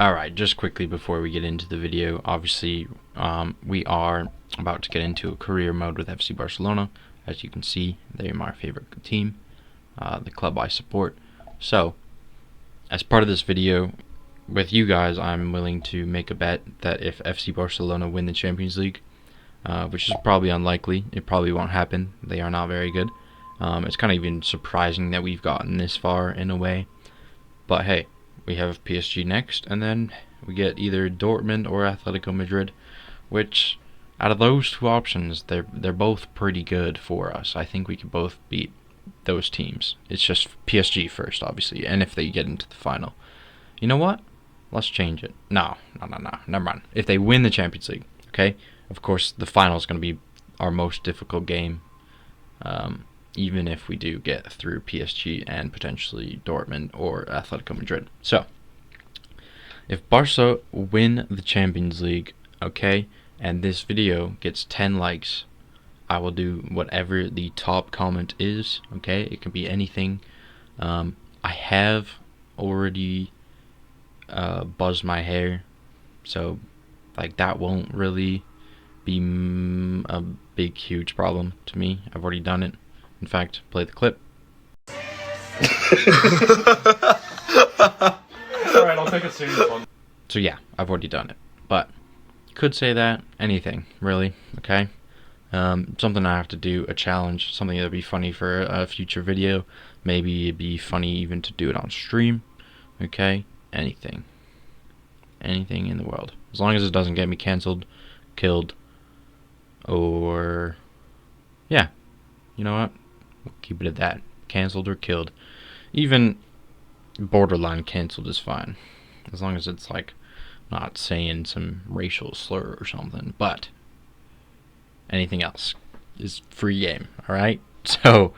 Alright, just quickly before we get into the video, obviously we are about to get into a career mode with FC Barcelona. As you can see, they're my favorite team, the club I support. So, as part of this video, with you guys, I'm willing to make a bet that if FC Barcelona win the Champions League, which is probably unlikely, it probably won't happen, they are not very good. It's kind of even surprising that we've gotten this far in a way, but hey, we have PSG next, and then we get either Dortmund or Atletico Madrid, which out of those two options, they're both pretty good for us. I think we can both beat those teams. It's just PSG first, obviously, and if they get into the final. You know what? Let's change it. No, never mind. If they win the Champions League, okay? Of course, the final is going to be our most difficult game, even if we do get through PSG and potentially Dortmund or Atletico Madrid. So, if Barca win the Champions League, okay, and this video gets 10 likes, I will do whatever the top comment is, okay? It can be anything. I have already buzzed my hair, so like that won't really be a big, huge problem to me. I've already done it. In fact, play the clip. Alright, I'll take a serious one. So yeah, I've already done it. But, could say that, anything, really, okay? Something I have to do, a challenge, something that would be funny for a future video. Maybe it'd be funny even to do it on stream, okay? Anything. Anything in the world. As long as it doesn't get me cancelled, killed, or... yeah. You know what? We'll keep it at that. Cancelled or killed. Even borderline cancelled is fine. As long as it's like not saying some racial slur or something. But anything else is free game. Alright? So,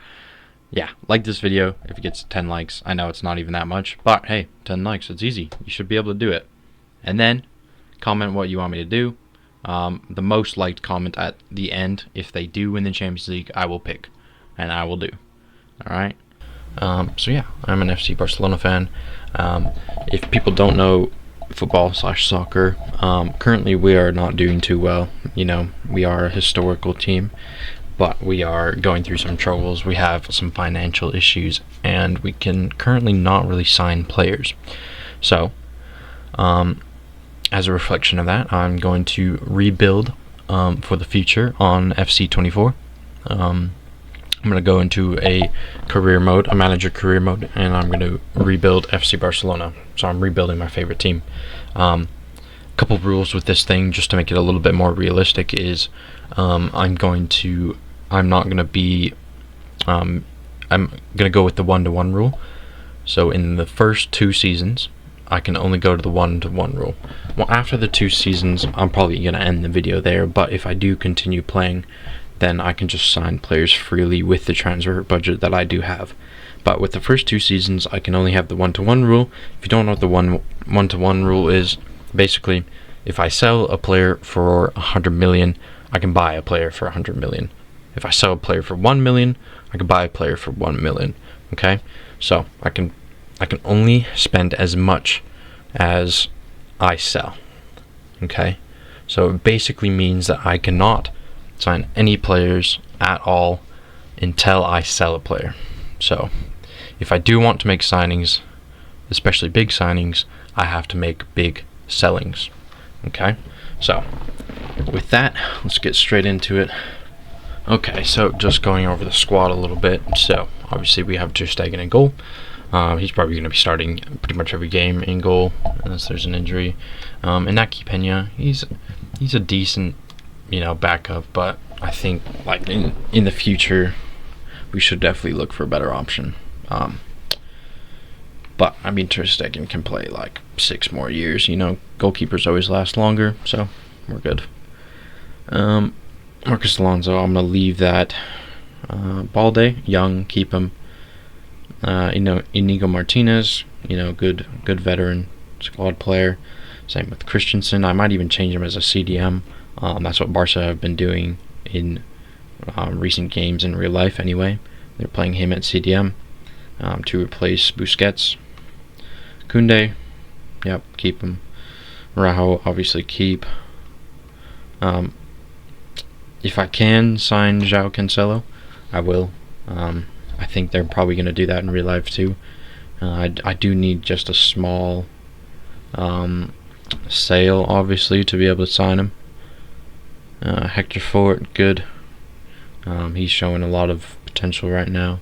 yeah. Like this video if it gets 10 likes. I know it's not even that much. But hey, 10 likes. It's easy. You should be able to do it. And then comment what you want me to do. The most liked comment at the end, if they do win the Champions League, I will pick. And I will do. Alright? So yeah, I'm an FC Barcelona fan. If people don't know football/soccer, currently we are not doing too well. You know, we are a historical team, but we are going through some troubles. We have some financial issues, and we can currently not really sign players. So, as a reflection of that, I'm going to rebuild for the future on FC24. I'm going to go into a career mode, a manager career mode, and I'm going to rebuild FC Barcelona. So I'm rebuilding my favorite team. Couple rules with this thing, just to make it a little bit more realistic, is I'm not going to go with the 1-to-1 rule. So in the first 2 seasons, I can only go to the 1-to-1 rule. Well, after the 2 seasons, I'm probably going to end the video there, but if I do continue playing, then I can just sign players freely with the transfer budget that I do have. But with the first 2 seasons, I can only have the 1-to-1 rule. If you don't know what the 1-to-1 rule is, basically, if I sell a player for 100 million, I can buy a player for 100 million. If I sell a player for 1 million, I can buy a player for 1 million. Okay? So, I can only spend as much as I sell. Okay? So it basically means that I cannot sign any players at all until I sell a player. So if I do want to make signings, especially big signings, I have to make big sellings. Okay? So with that, let's get straight into it. Okay, so just going over the squad a little bit. So obviously we have Ter Stegen in goal. He's probably going to be starting pretty much every game in goal unless there's an injury. Inaki Peña, he's a decent, backup, but I think like in the future we should definitely look for a better option. But I mean, Ter Stegen can play like 6 more years. Goalkeepers always last longer, so we're good. Marcos Alonso, I'm gonna leave that. Balde, young, keep him. Inigo Martinez, good veteran squad player. Same with Christensen. I might even change him as a CDM. That's what Barca have been doing in recent games in real life anyway. They're playing him at CDM to replace Busquets. Koundé, yep, keep him. Raul, obviously keep. If I can sign João Cancelo, I will. I think they're probably going to do that in real life too. I do need just a small sale, obviously, to be able to sign him. Hector Fort, good. He's showing a lot of potential right now.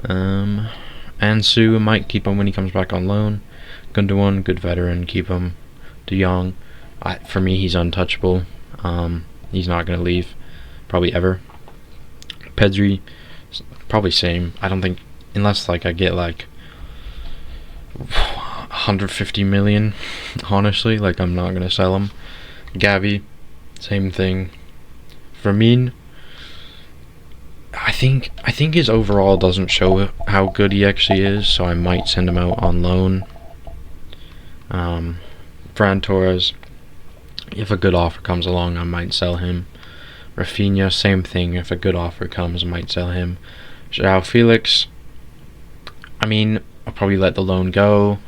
Ansu, I might keep him when he comes back on loan. Gundogan, good veteran, keep him. De Jong, for me, he's untouchable. He's not going to leave, probably ever. Pedri, probably same. I don't think, unless like I get like 150 million, honestly, like I'm not going to sell him. Gavi, same thing. Vermin, I think his overall doesn't show how good he actually is, so I might send him out on loan. Fran Torres, if a good offer comes along, I might sell him. Rafinha, same thing. If a good offer comes, I might sell him. João Felix, I mean, I'll probably let the loan go.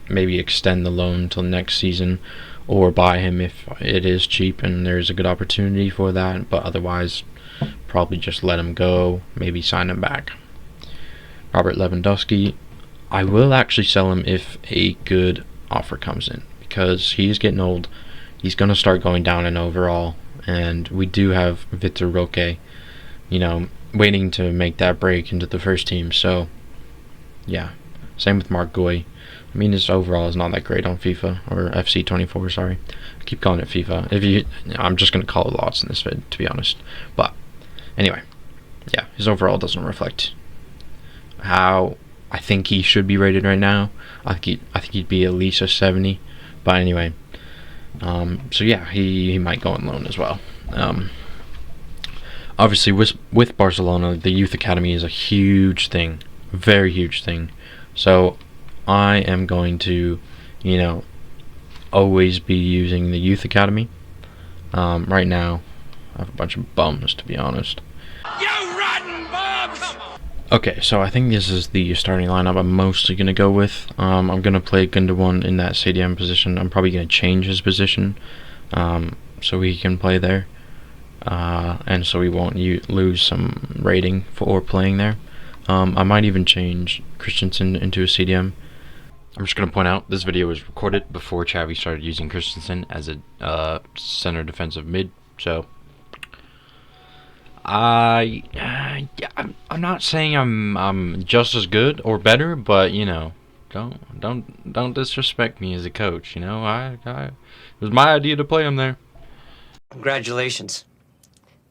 Maybe extend the loan till next season, or buy him if it is cheap and there's a good opportunity for that. But otherwise, probably just let him go. Maybe sign him back. Robert Lewandowski, I will actually sell him if a good offer comes in, because he's getting old. He's going to start going down in overall, and we do have Vitor Roque, waiting to make that break into the first team. So, yeah. Same with Mark Goy. I mean, his overall is not that great on FIFA, or FC 24, sorry. I keep calling it FIFA. I'm just going to call it lots in this vid, to be honest. But, anyway. Yeah, his overall doesn't reflect how I think he should be rated right now. I think he'd be at least a 70. But anyway. So yeah, he might go on loan as well. Obviously, with Barcelona, the youth academy is a huge thing. Very huge thing. So I am going to, always be using the youth academy. Right now, I have a bunch of bums, to be honest. You rotten bums! Okay, so I think this is the starting lineup I'm mostly going to go with. I'm going to play Gundogan in that CDM position. I'm probably going to change his position so he can play there. And so we won't lose some rating for playing there. I might even change Christensen into a CDM. I'm just going to point out, this video was recorded before Xavi started using Christensen as a center defensive mid, so I'm not saying I'm just as good or better, but don't disrespect me as a coach. It was my idea to play him there. Congratulations,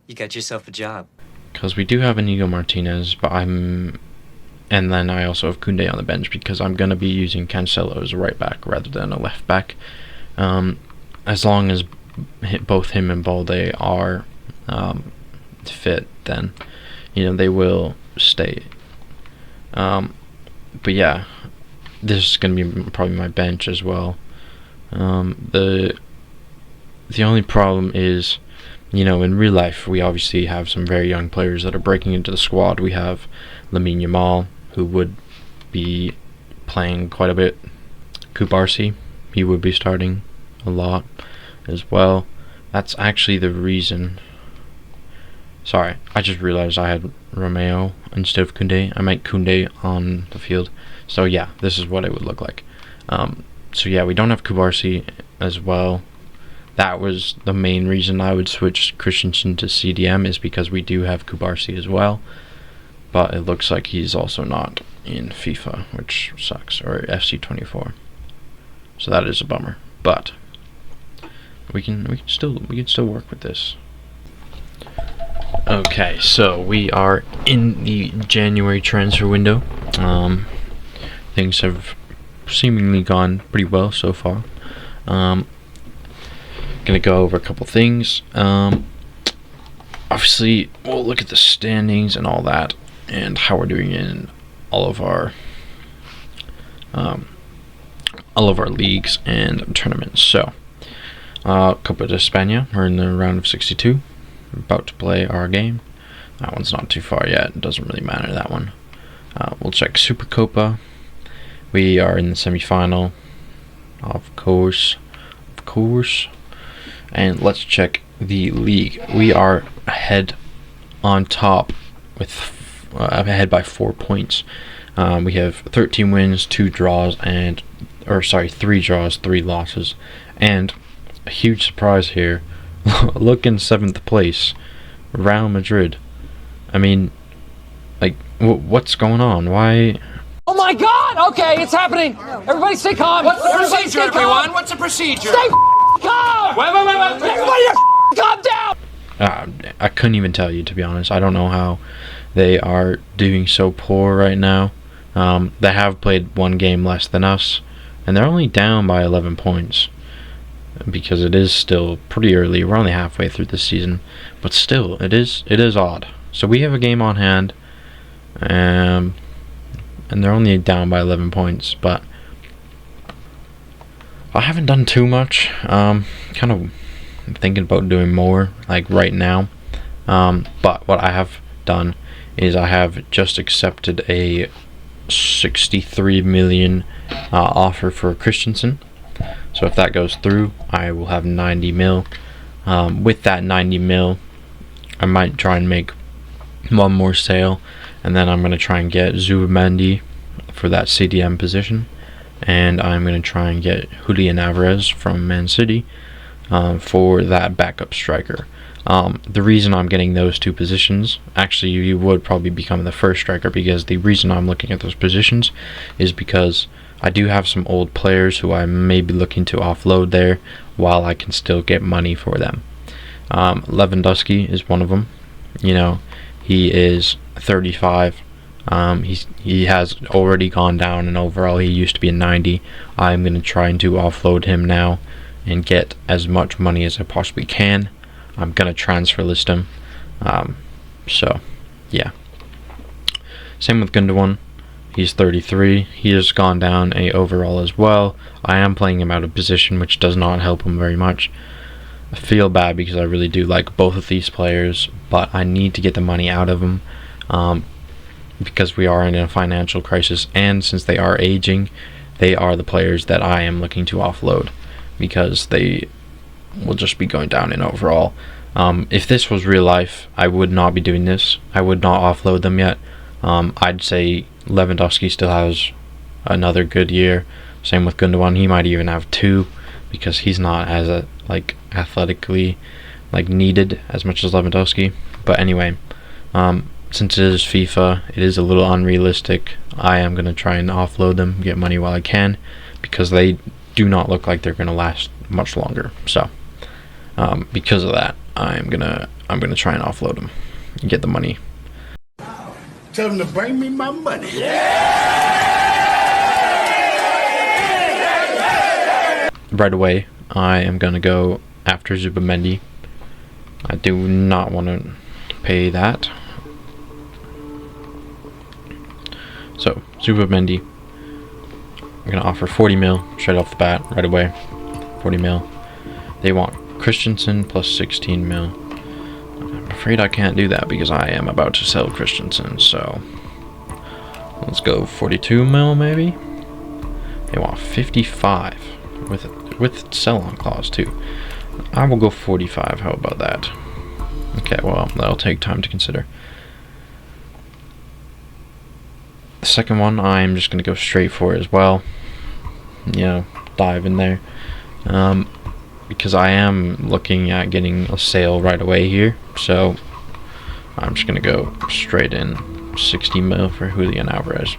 you got yourself a job. Because we do have Inigo Martinez, and then I also have Koundé on the bench, because I'm going to be using Cancelo as a right back rather than a left back. As long as both him and Balde are fit, then they will stay. But yeah, this is going to be probably my bench as well. The only problem is, in real life, we obviously have some very young players that are breaking into the squad. We have Lamine Yamal, who would be playing quite a bit. Kubarsi, he would be starting a lot as well. That's actually the reason. Sorry, I just realized I had Romeo instead of Koundé. I meant Koundé on the field. So yeah, this is what it would look like. So yeah, we don't have Kubarsi as well. That was the main reason I would switch Christensen to CDM, is because we do have Kubarsi as well. But it looks like he's also not in FIFA, which sucks, or FC 24. So that is a bummer. But we can still work with this. Okay, so we are in the January transfer window. Things have seemingly gone pretty well so far. Gonna go over a couple things. Obviously, we'll look at the standings and all that, and how we're doing in all of our leagues and tournaments. So, Copa de España, we're in the round of 62. We're about to play our game. That one's not too far yet. It doesn't really matter, that one. We'll check Supercopa. We are in the semi-final. Of course. And let's check the league. We are ahead on top with ahead by 4 points. We have 13 wins, 3 draws, 3 losses, and a huge surprise here. Look in 7th place, Real Madrid. I mean, like, what's going on? Why? Oh my God! Okay, it's happening. Everybody stay calm. What's the procedure, everyone? What's the procedure? Stay calm. Wait. Everybody, calm down. I couldn't even tell you, to be honest. I don't know how they are doing so poor right now. They have played 1 game less than us, and they're only down by 11 points because it is still pretty early. We're only halfway through this season, but still, it is odd. So we have a game on hand, and they're only down by 11 points, but I haven't done too much. Kind of thinking about doing more, like right now. But what I have done is I have just accepted a 63 million offer for Christensen. So if that goes through, I will have 90 mil. With that 90 mil, I might try and make one more sale, and then I'm going to try and get Zubimendi for that CDM position, and I'm going to try and get Julian Alvarez from Man City for that backup striker. The reason I'm getting those 2 positions, actually you would probably become the first striker, because the reason I'm looking at those positions is because I do have some old players who I may be looking to offload there while I can still get money for them. Lewandowski is one of them. You know, he is 35. He has already gone down, and overall he used to be a 90. I'm going to try and offload him now and get as much money as I possibly can. I'm going to transfer list him. So, yeah. Same with Gundogan. He's 33. He has gone down overall as well. I am playing him out of position, which does not help him very much. I feel bad because I really do like both of these players, but I need to get the money out of them because we are in a financial crisis, and since they are aging, they are the players that I am looking to offload because they will just be going down in overall. If this was real life, I would not be doing this. I would not offload them yet. I'd say Lewandowski still has another good year. Same with Gundogan. He might even have 2 because he's not as athletically needed as much as Lewandowski. But anyway, since it is FIFA, it is a little unrealistic. I am going to try and offload them, get money while I can, because they do not look like they're going to last much longer. So because of that, I'm gonna try and offload them and get the money. Tell them to bring me my money. Right away, I am gonna go after Zubimendi. I do not want to pay that. So Zubimendi, I'm gonna offer 40 mil straight off the bat, right away. 40 mil. They want Christensen plus 16 mil. I'm afraid I can't do that because I am about to sell Christensen, so let's go 42 mil maybe. They want 55 with sell-on clause too. I will go 45. How about that? Okay, well, that'll take time to consider. The second one, I'm just gonna go straight for it as well. You know, dive in there. Because I am looking at getting a sale right away here, so I'm just gonna go straight in 60 mil for Julian Alvarez.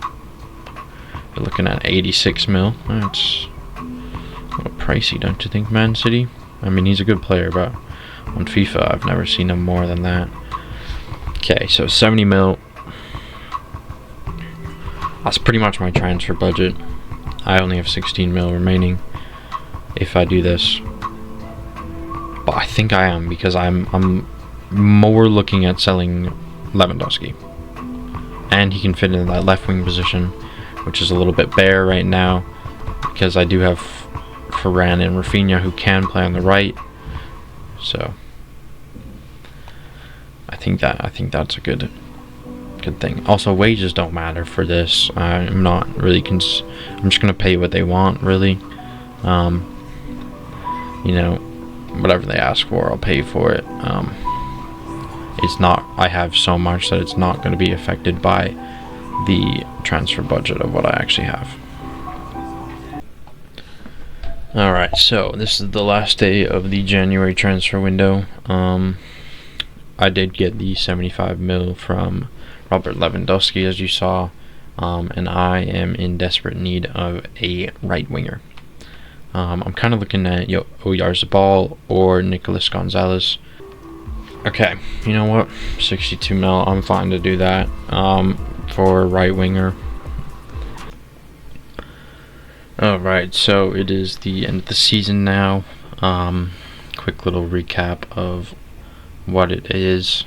We're looking at 86 mil. That's a little pricey, don't you think, Man City? I mean, he's a good player, but on FIFA I've never seen him more than that. Okay, so 70 mil. That's pretty much my transfer budget. I only have 16 mil remaining if I do this. But I think I am, because I'm more looking at selling Lewandowski, and he can fit in that left wing position, which is a little bit bare right now because I do have Varane and Rafinha who can play on the right. So I think that's a good thing. Also, wages don't matter for this. I'm not really I'm just gonna pay what they want, really. You know, whatever they ask for, I'll pay for it. It's not, I have so much that it's not going to be affected by the transfer budget of what I actually have. Alright, so this is the last day of the January transfer window. I did get the 75 mil from Robert Lewandowski, as you saw, and I am in desperate need of a right winger. I'm kind of looking at Oyarzabal or Nicolas Gonzalez. Okay, you know what? 62 mil, I'm fine to do that for a right winger. Alright, so it is the end of the season now. Quick little recap of what it is.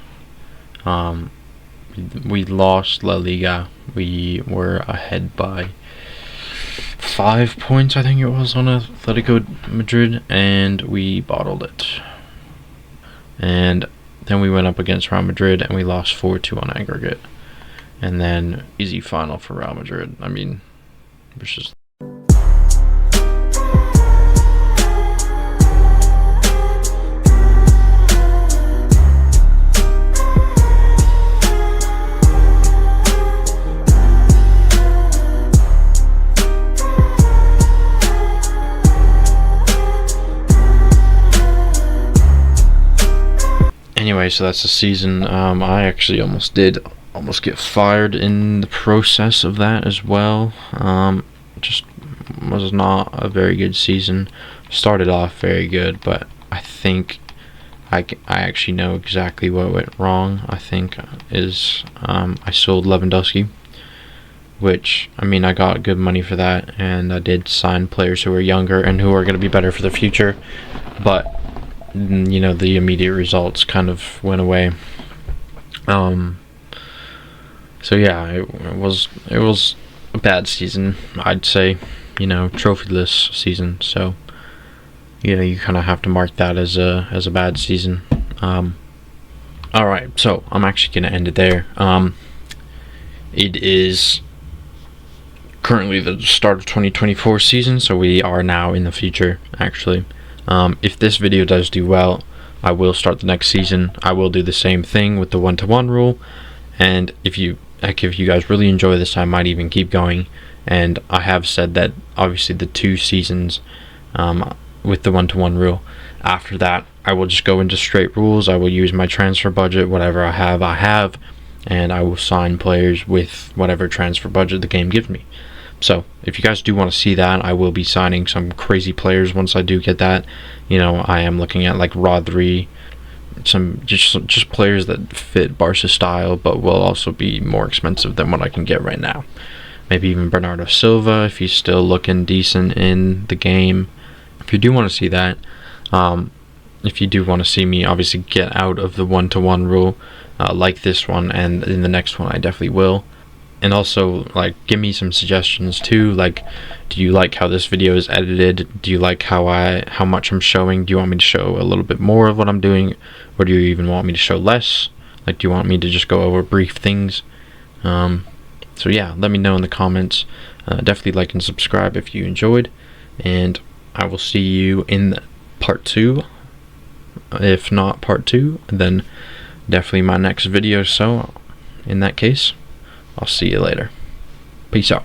We lost La Liga. We were ahead by 5 points, I think it was, on Atletico Madrid, and we bottled it. And then we went up against Real Madrid and we lost 4-2 on aggregate. And then easy final for Real Madrid. I mean, it's just anyway, so that's the season. I actually almost get fired in the process of that as well. Just was not a very good season. Started off very good, but I think I actually know exactly what went wrong. I think is I sold Lewandowski, which, I mean, I got good money for that, and I did sign players who are younger and who are going to be better for the future, but you know, the immediate results kind of went away. So yeah, it was a bad season, I'd say. You know, trophyless season. So you know, you kind of have to mark that as a bad season. All right, so I'm actually gonna end it there. It is currently the start of 2024 season, so we are now in the future, actually. If this video does do well, I will start the next season. I will do the same thing with the 1-to-1 rule, and if you guys really enjoy this, I might even keep going. And I have said that obviously the 2 seasons with the 1-to-1 rule, after that I will just go into straight rules. I will use my transfer budget, whatever I have, and I will sign players with whatever transfer budget the game gives me. So if you guys do want to see that, I will be signing some crazy players once I do get that. You know, I am looking at like Rodri, some just players that fit Barca style, but will also be more expensive than what I can get right now. Maybe even Bernardo Silva if he's still looking decent in the game. If you do want to see that, if you do want to see me obviously get out of the 1-to-1 rule, like this one, and in the next one I definitely will. And also, like, give me some suggestions too. Like, do you like how this video is edited? Do you like how much I'm showing? Do you want me to show a little bit more of what I'm doing, or do you even want me to show less? Like, do you want me to just go over brief things? So yeah, let me know in the comments. Definitely like and subscribe if you enjoyed, and I will see you in part 2. If not part 2, then definitely my next video. So in that case, I'll see you later. Peace out.